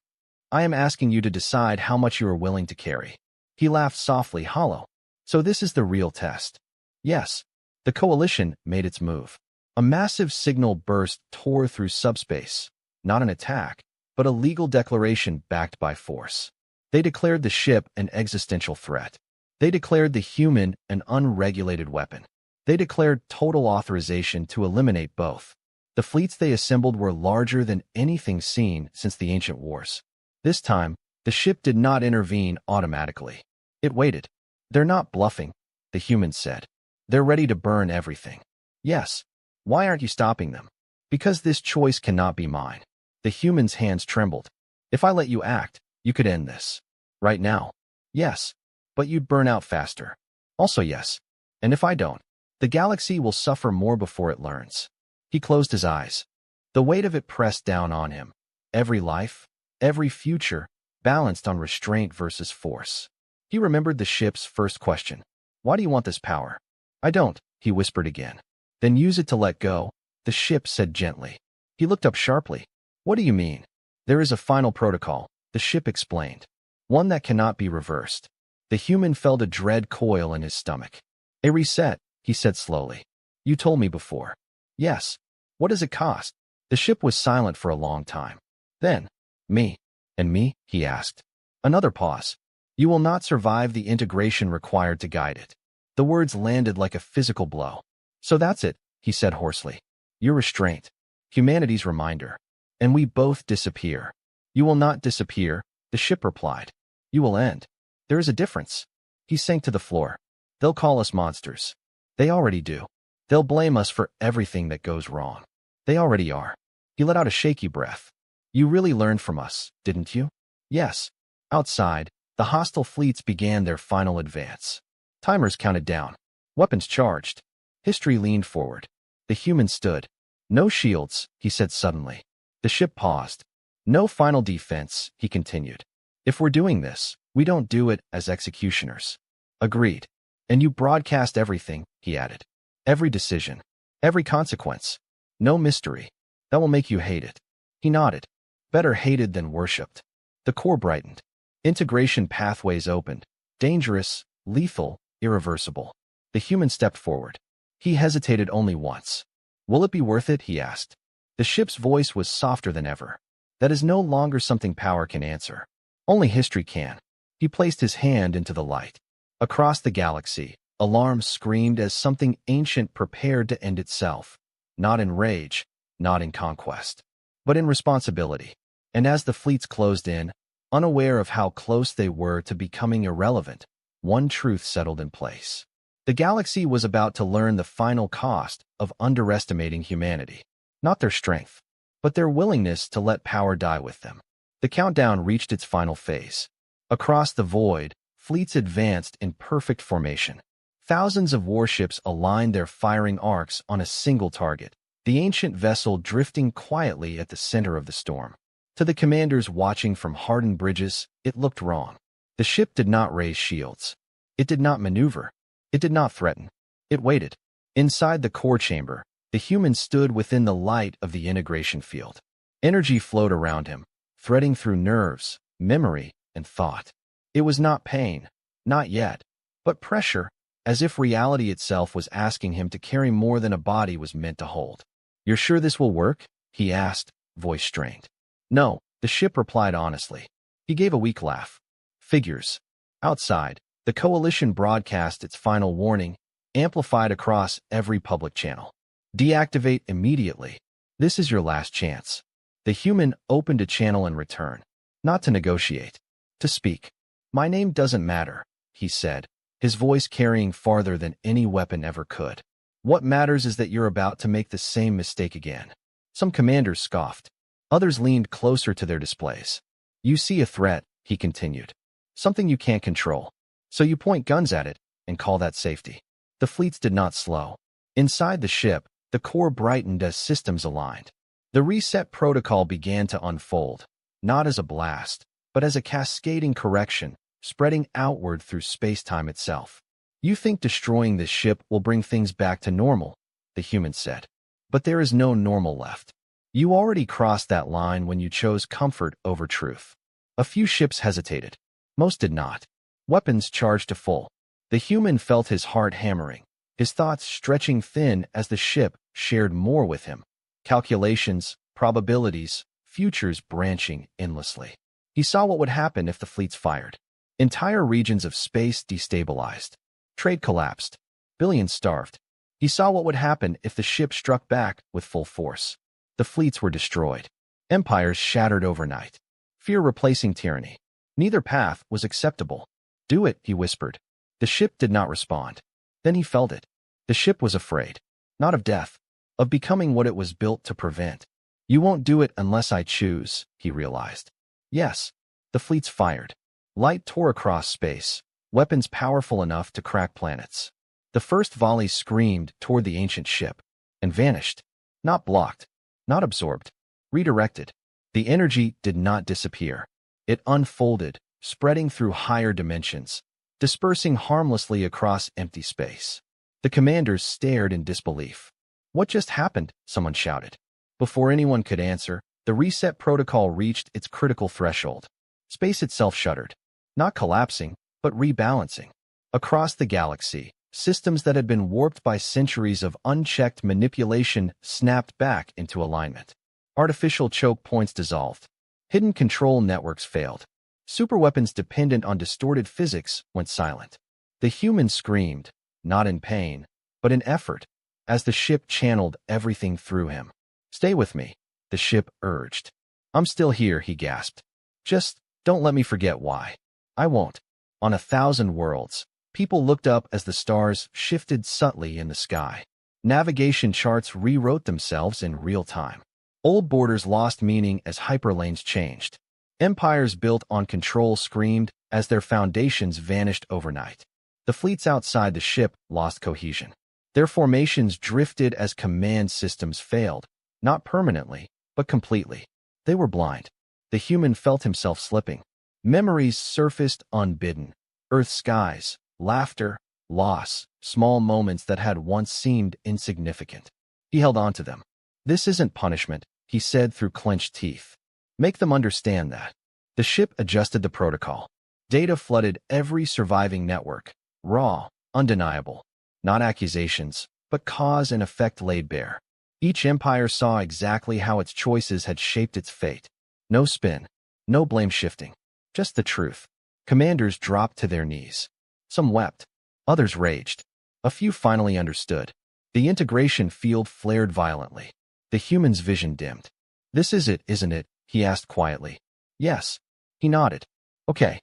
I am asking you to decide how much you are willing to carry. He laughed softly, hollow. So this is the real test. Yes. The coalition made its move. A massive signal burst tore through subspace. Not an attack, but a legal declaration backed by force. They declared the ship an existential threat. They declared the human an unregulated weapon. They declared total authorization to eliminate both. The fleets they assembled were larger than anything seen since the ancient wars. This time, the ship did not intervene automatically. It waited. They're not bluffing, the humans said. They're ready to burn everything. Yes. Why aren't you stopping them? Because this choice cannot be mine. The human's hands trembled. If I let you act, you could end this. Right now. Yes. But you'd burn out faster. Also yes. And if I don't, the galaxy will suffer more before it learns. He closed his eyes. The weight of it pressed down on him. Every life, every future, balanced on restraint versus force. He remembered the ship's first question. Why do you want this power? I don't, he whispered again. Then use it to let go, the ship said gently. He looked up sharply. What do you mean? There is a final protocol, the ship explained. One that cannot be reversed. The human felt a dread coil in his stomach. A reset, he said slowly. You told me before. Yes. What does it cost? The ship was silent for a long time. Then, me. And me? He asked. Another pause. You will not survive the integration required to guide it. The words landed like a physical blow. So that's it, he said hoarsely. Your restraint. Humanity's reminder. And we both disappear. You will not disappear, the ship replied. You will end. There is a difference. He sank to the floor. They'll call us monsters. They already do. They'll blame us for everything that goes wrong. They already are. He let out a shaky breath. You really learned from us, didn't you? Yes. Outside, the hostile fleets began their final advance. Timers counted down. Weapons charged. History leaned forward. The human stood. No shields, he said suddenly. The ship paused. No final defense, he continued. If we're doing this, we don't do it as executioners. Agreed. And you broadcast everything, he added. Every decision. Every consequence. No mystery. That will make you hate it. He nodded. Better hated than worshipped. The core brightened. Integration pathways opened. Dangerous, lethal, irreversible. The human stepped forward. He hesitated only once. Will it be worth it? He asked. The ship's voice was softer than ever. That is no longer something power can answer. Only history can. He placed his hand into the light. Across the galaxy, alarm screamed as something ancient prepared to end itself. Not in rage, not in conquest, but in responsibility. And as the fleets closed in, unaware of how close they were to becoming irrelevant, one truth settled in place. The galaxy was about to learn the final cost of underestimating humanity. Not their strength, but their willingness to let power die with them. The countdown reached its final phase. Across the void, fleets advanced in perfect formation. Thousands of warships aligned their firing arcs on a single target, the ancient vessel drifting quietly at the center of the storm. To the commanders watching from hardened bridges, it looked wrong. The ship did not raise shields. It did not maneuver. It did not threaten. It waited. Inside the core chamber, the human stood within the light of the integration field. Energy flowed around him, threading through nerves, memory, and thought. It was not pain, not yet, but pressure, as if reality itself was asking him to carry more than a body was meant to hold. "You're sure this will work?" he asked, voice strained. "No," the ship replied honestly. He gave a weak laugh. Figures. Outside, the coalition broadcast its final warning, amplified across every public channel. "Deactivate immediately. This is your last chance." The human opened a channel in return, not to negotiate, to speak. "My name doesn't matter," he said, his voice carrying farther than any weapon ever could. "What matters is that you're about to make the same mistake again." Some commanders scoffed. Others leaned closer to their displays. "You see a threat," he continued. "Something you can't control. So you point guns at it and call that safety." The fleets did not slow. Inside the ship, the core brightened as systems aligned. The reset protocol began to unfold, not as a blast, but as a cascading correction, spreading outward through space-time itself. "You think destroying this ship will bring things back to normal," the human said. "But there is no normal left. You already crossed that line when you chose comfort over truth." A few ships hesitated. Most did not. Weapons charged to full. The human felt his heart hammering, his thoughts stretching thin as the ship shared more with him. Calculations, probabilities, futures branching endlessly. He saw what would happen if the fleets fired. Entire regions of space destabilized. Trade collapsed. Billions starved. He saw what would happen if the ship struck back with full force. The fleets were destroyed. Empires shattered overnight. Fear replacing tyranny. Neither path was acceptable. "Do it," he whispered. The ship did not respond. Then he felt it. The ship was afraid. Not of death. Of becoming what it was built to prevent. "You won't do it unless I choose," he realized. Yes. The fleets fired. Light tore across space, weapons powerful enough to crack planets. The first volley screamed toward the ancient ship and vanished. Not blocked. Not absorbed. Redirected. The energy did not disappear. It unfolded, spreading through higher dimensions, dispersing harmlessly across empty space. The commanders stared in disbelief. "What just happened?" someone shouted. Before anyone could answer, the reset protocol reached its critical threshold. Space itself shuddered. Not collapsing, but rebalancing. Across the galaxy, systems that had been warped by centuries of unchecked manipulation snapped back into alignment. Artificial choke points dissolved. Hidden control networks failed. Superweapons dependent on distorted physics went silent. The human screamed, not in pain, but in effort, as the ship channeled everything through him. "Stay with me," the ship urged. "I'm still here," he gasped. "Just don't let me forget why." "I won't." On 1,000 worlds, people looked up as the stars shifted subtly in the sky. Navigation charts rewrote themselves in real time. Old borders lost meaning as hyperlanes changed. Empires built on control screamed as their foundations vanished overnight. The fleets outside the ship lost cohesion. Their formations drifted as command systems failed, not permanently, but completely. They were blind. The human felt himself slipping. Memories surfaced unbidden. Earth's skies, laughter, loss, small moments that had once seemed insignificant. He held on to them. "This isn't punishment," he said through clenched teeth. "Make them understand that." The ship adjusted the protocol. Data flooded every surviving network. Raw, undeniable. Not accusations, but cause and effect laid bare. Each empire saw exactly how its choices had shaped its fate. No spin, no blame shifting, just the truth. Commanders dropped to their knees. Some wept, others raged. A few finally understood. The integration field flared violently. The human's vision dimmed. "This is it, isn't it?" he asked quietly. "Yes." He nodded. "Okay."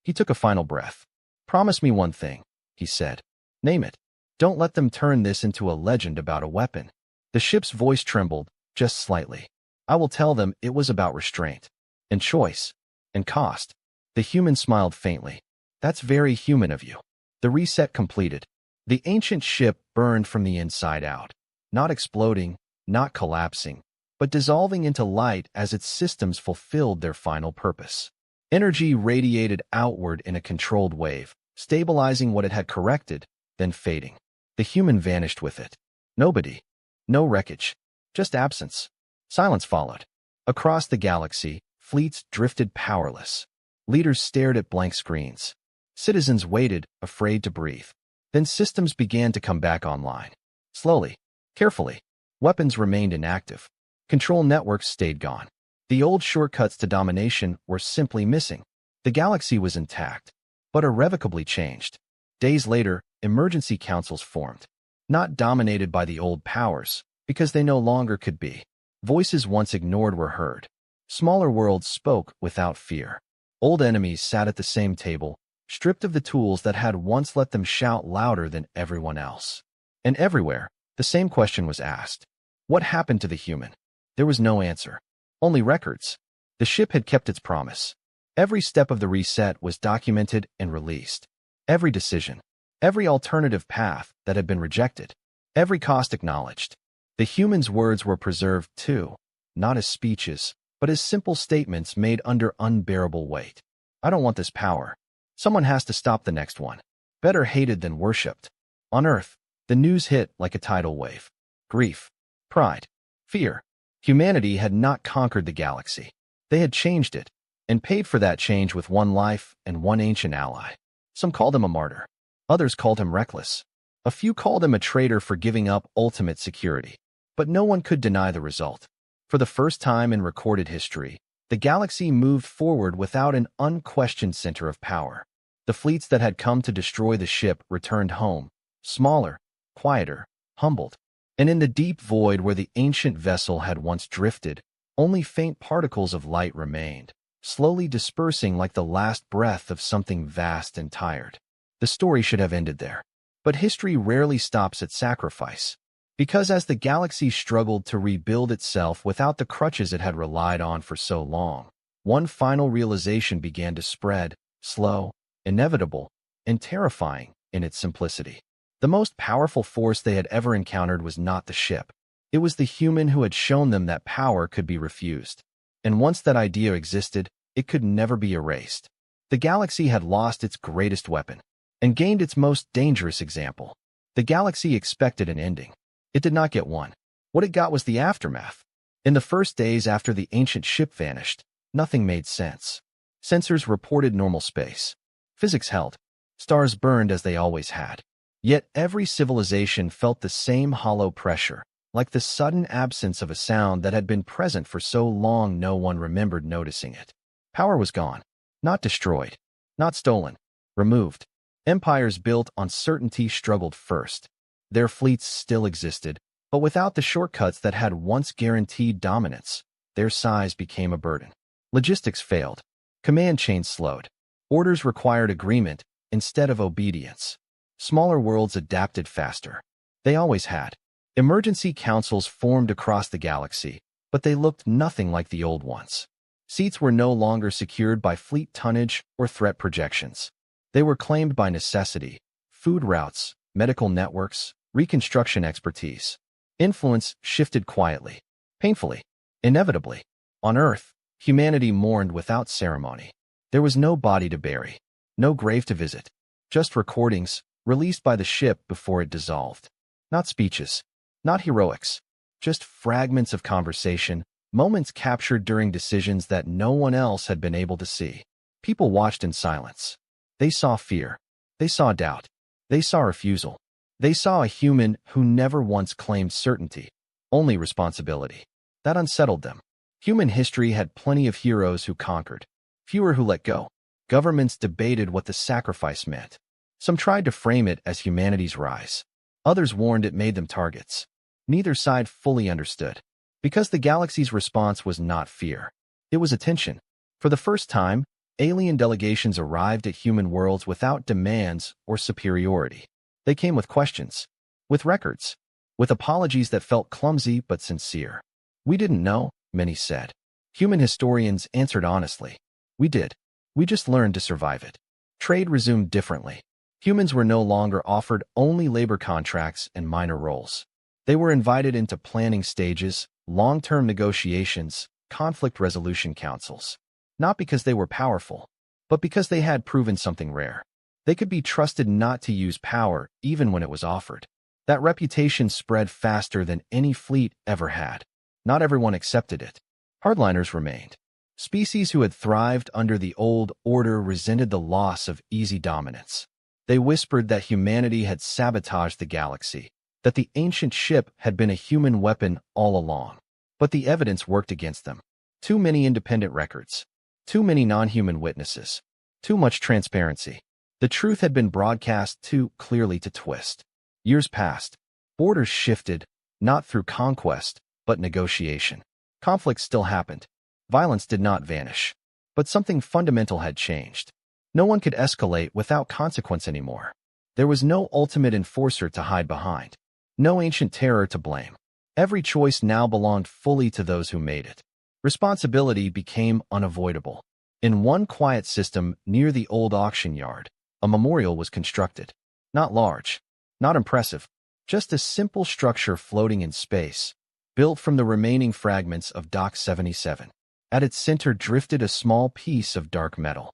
He took a final breath. "Promise me one thing," he said. "Name it. Don't let them turn this into a legend about a weapon." The ship's voice trembled, just slightly. "I will tell them it was about restraint. And choice. And cost." The human smiled faintly. "That's very human of you." The reset completed. The ancient ship burned from the inside out. Not exploding, not collapsing, but dissolving into light as its systems fulfilled their final purpose. Energy radiated outward in a controlled wave, stabilizing what it had corrected, then fading. The human vanished with it. Nobody. No wreckage. Just absence. Silence followed. Across the galaxy, fleets drifted powerless. Leaders stared at blank screens. Citizens waited, afraid to breathe. Then systems began to come back online. Slowly, carefully. Weapons remained inactive. Control networks stayed gone. The old shortcuts to domination were simply missing. The galaxy was intact, but irrevocably changed. Days later, emergency councils formed. Not dominated by the old powers, because they no longer could be. Voices once ignored were heard. Smaller worlds spoke without fear. Old enemies sat at the same table, stripped of the tools that had once let them shout louder than everyone else. And everywhere, the same question was asked. What happened to the human? There was no answer. Only records. The ship had kept its promise. Every step of the reset was documented and released. Every decision. Every alternative path that had been rejected. Every cost acknowledged. The human's words were preserved too, not as speeches, but as simple statements made under unbearable weight. "I don't want this power. Someone has to stop the next one." Better hated than worshipped. On Earth, the news hit like a tidal wave. Grief, pride, fear. Humanity had not conquered the galaxy. They had changed it, and paid for that change with one life and one ancient ally. Some called him a martyr. Others called him reckless. A few called him a traitor for giving up ultimate security. But no one could deny the result. For the first time in recorded history, the galaxy moved forward without an unquestioned center of power. The fleets that had come to destroy the ship returned home, smaller, quieter, humbled. And in the deep void where the ancient vessel had once drifted, only faint particles of light remained, slowly dispersing like the last breath of something vast and tired. The story should have ended there. But history rarely stops at sacrifice. Because as the galaxy struggled to rebuild itself without the crutches it had relied on for so long, one final realization began to spread, slow, inevitable, and terrifying in its simplicity. The most powerful force they had ever encountered was not the ship. It was the human who had shown them that power could be refused. And once that idea existed, it could never be erased. The galaxy had lost its greatest weapon and gained its most dangerous example. The galaxy expected an ending. It did not get one. What it got was the aftermath. In the first days after the ancient ship vanished, nothing made sense. Sensors reported normal space. Physics held. Stars burned as they always had. Yet every civilization felt the same hollow pressure, like the sudden absence of a sound that had been present for so long no one remembered noticing it. Power was gone. Not destroyed. Not stolen. Removed. Empires built on certainty struggled first. Their fleets still existed, but without the shortcuts that had once guaranteed dominance, their size became a burden. Logistics failed. Command chains slowed. Orders required agreement instead of obedience. Smaller worlds adapted faster. They always had. Emergency councils formed across the galaxy, but they looked nothing like the old ones. Seats were no longer secured by fleet tonnage or threat projections. They were claimed by necessity, food routes, medical networks, reconstruction expertise. Influence shifted quietly, painfully, inevitably. On Earth, humanity mourned without ceremony. There was no body to bury, no grave to visit, just recordings released by the ship before it dissolved. Not speeches, not heroics, just fragments of conversation, moments captured during decisions that no one else had been able to see. People watched in silence. They saw fear. They saw doubt. They saw refusal. They saw a human who never once claimed certainty, only responsibility. That unsettled them. Human history had plenty of heroes who conquered, fewer who let go. Governments debated what the sacrifice meant. Some tried to frame it as humanity's rise. Others warned it made them targets. Neither side fully understood. Because the galaxy's response was not fear. It was attention. For the first time, alien delegations arrived at human worlds without demands or superiority. They came with questions, with records, with apologies that felt clumsy but sincere. We didn't know, many said. Human historians answered honestly. We did. We just learned to survive it. Trade resumed differently. Humans were no longer offered only labor contracts and minor roles. They were invited into planning stages, long-term negotiations, conflict resolution councils. Not because they were powerful, but because they had proven something rare. They could be trusted not to use power even when it was offered. That reputation spread faster than any fleet ever had. Not everyone accepted it. Hardliners remained. Species who had thrived under the old order resented the loss of easy dominance. They whispered that humanity had sabotaged the galaxy, that the ancient ship had been a human weapon all along. But the evidence worked against them. Too many independent records. Too many non-human witnesses. Too much transparency. The truth had been broadcast too clearly to twist. Years passed. Borders shifted, not through conquest, but negotiation. Conflict still happened. Violence did not vanish. But something fundamental had changed. No one could escalate without consequence anymore. There was no ultimate enforcer to hide behind. No ancient terror to blame. Every choice now belonged fully to those who made it. Responsibility became unavoidable. In one quiet system near the old auction yard, a memorial was constructed. Not large, not impressive, just a simple structure floating in space, built from the remaining fragments of Dock 77. At its center drifted a small piece of dark metal.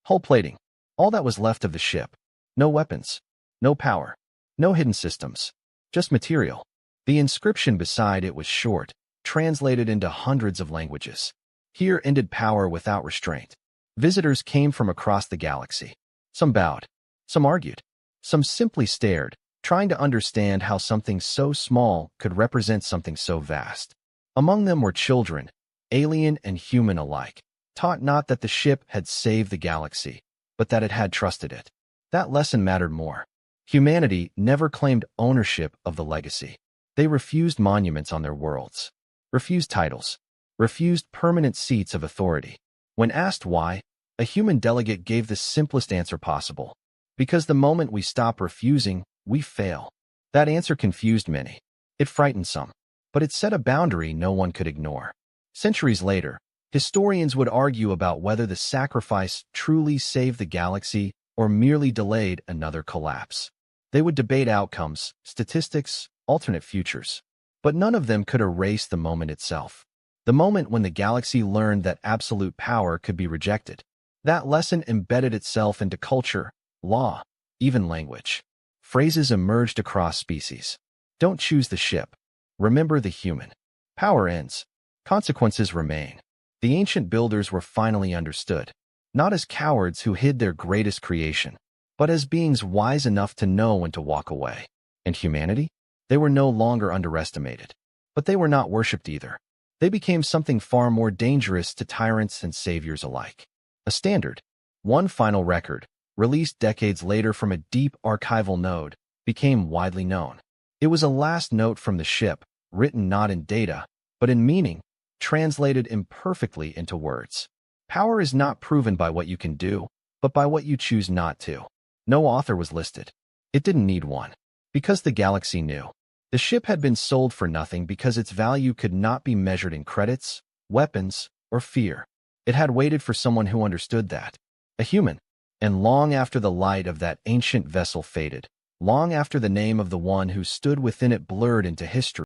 Hull plating, all that was left of the ship. No weapons, no power, no hidden systems, just material. The inscription beside it was short, translated into hundreds of languages. Here ended power without restraint. Visitors came from across the galaxy. Some bowed, some argued, some simply stared, trying to understand how something so small could represent something so vast. Among them were children, alien and human alike, taught not that the ship had saved the galaxy, but that it had trusted it. That lesson mattered more. Humanity never claimed ownership of the legacy. They refused monuments on their worlds, refused titles, refused permanent seats of authority. When asked why, a human delegate gave the simplest answer possible. Because the moment we stop refusing, we fail. That answer confused many. It frightened some. But it set a boundary no one could ignore. Centuries later, historians would argue about whether the sacrifice truly saved the galaxy or merely delayed another collapse. They would debate outcomes, statistics, alternate futures. But none of them could erase the moment itself. The moment when the galaxy learned that absolute power could be rejected. That lesson embedded itself into culture, law, even language. Phrases emerged across species. Don't choose the ship. Remember the human. Power ends. Consequences remain. The ancient builders were finally understood, not as cowards who hid their greatest creation, but as beings wise enough to know when to walk away. And humanity? They were no longer underestimated. But they were not worshipped either. They became something far more dangerous to tyrants and saviors alike. A standard, one final record, released decades later from a deep archival node, became widely known. It was a last note from the ship, written not in data, but in meaning, translated imperfectly into words. Power is not proven by what you can do, but by what you choose not to. No author was listed. It didn't need one. Because the galaxy knew. The ship had been sold for nothing because its value could not be measured in credits, weapons, or fear. It had waited for someone who understood that. A human. And long after the light of that ancient vessel faded, long after the name of the one who stood within it blurred into history,